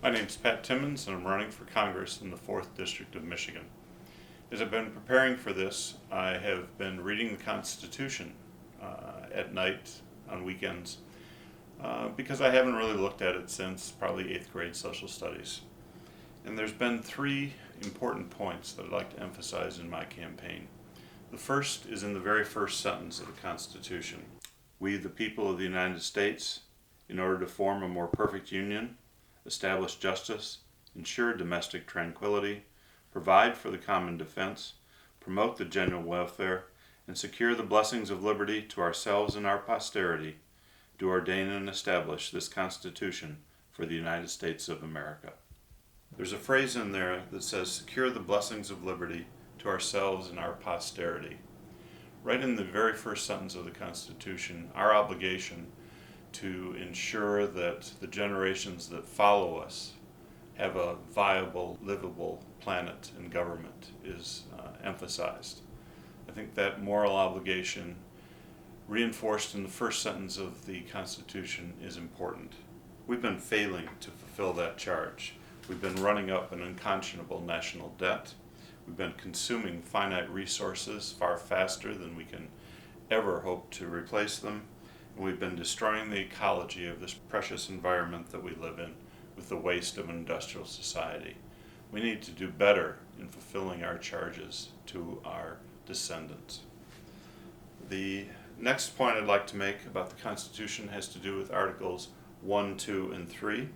My name is Pat Timmons and I'm running for Congress in the 4th District of Michigan. As I've been preparing for this, I have been reading the Constitution at night on weekends because I haven't really looked at it since probably 8th grade social studies. And there's been three important points that I'd like to emphasize in my campaign. The first is in the very first sentence of the Constitution. We, the people of the United States, in order to form a more perfect union, establish justice, ensure domestic tranquility, provide for the common defense, promote the general welfare, and secure the blessings of liberty to ourselves and our posterity, do ordain and establish this Constitution for the United States of America. There's a phrase in there that says, secure the blessings of liberty to ourselves and our posterity. Right in the very first sentence of the Constitution, our obligation to ensure that the generations that follow us have a viable, livable planet and government is emphasized. I think that moral obligation, reinforced in the first sentence of the Constitution, is important. We've been failing to fulfill that charge. We've been running up an unconscionable national debt. We've been consuming finite resources far faster than we can ever hope to replace them. And we've been destroying the ecology of this precious environment that we live in with the waste of an industrial society. We need to do better in fulfilling our charges to our descendants. The next point I'd like to make about the Constitution has to do with Articles 1, 2, and 3.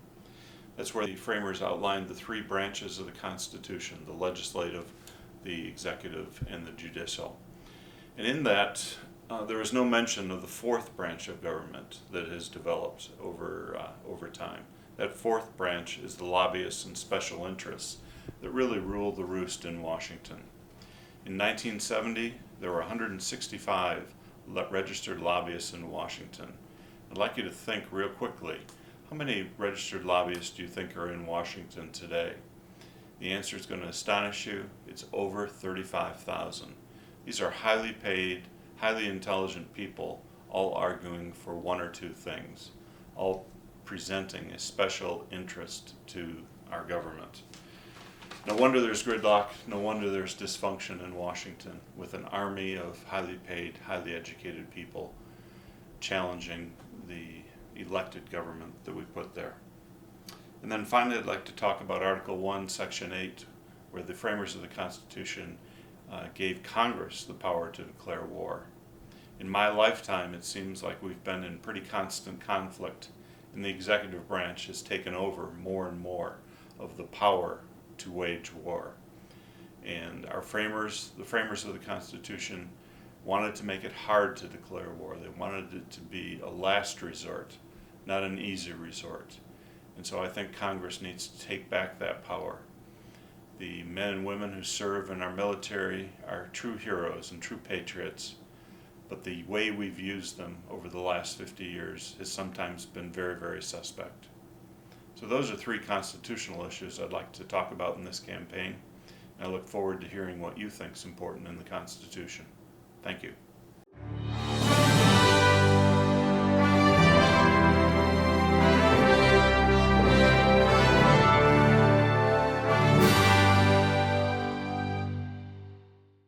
That's where the framers outlined the three branches of the Constitution: the legislative, the executive, and the judicial. And in that, there is no mention of the fourth branch of government that has developed over time. That fourth branch is the lobbyists and special interests that really rule the roost in Washington. In 1970, there were 165 registered lobbyists in Washington. I'd like you to think real quickly, how many registered lobbyists do you think are in Washington today? The answer is going to astonish you. It's over 35,000. These are highly paid, highly intelligent people, all arguing for one or two things, all presenting a special interest to our government. No wonder there's gridlock, no wonder there's dysfunction in Washington, with an army of highly paid, highly educated people challenging the elected government that we put there. And then finally, I'd like to talk about Article 1, Section 8, where the framers of the Constitution gave Congress the power to declare war. In my lifetime, it seems like we've been in pretty constant conflict, and the executive branch has taken over more and more of the power to wage war. And the framers of the Constitution wanted to make it hard to declare war. They wanted it to be a last resort, not an easy resort. And so I think Congress needs to take back that power. The men and women who serve in our military are true heroes and true patriots, but the way we've used them over the last 50 years has sometimes been very, very suspect. So those are three constitutional issues I'd like to talk about in this campaign. And I look forward to hearing what you think is important in the Constitution. Thank you.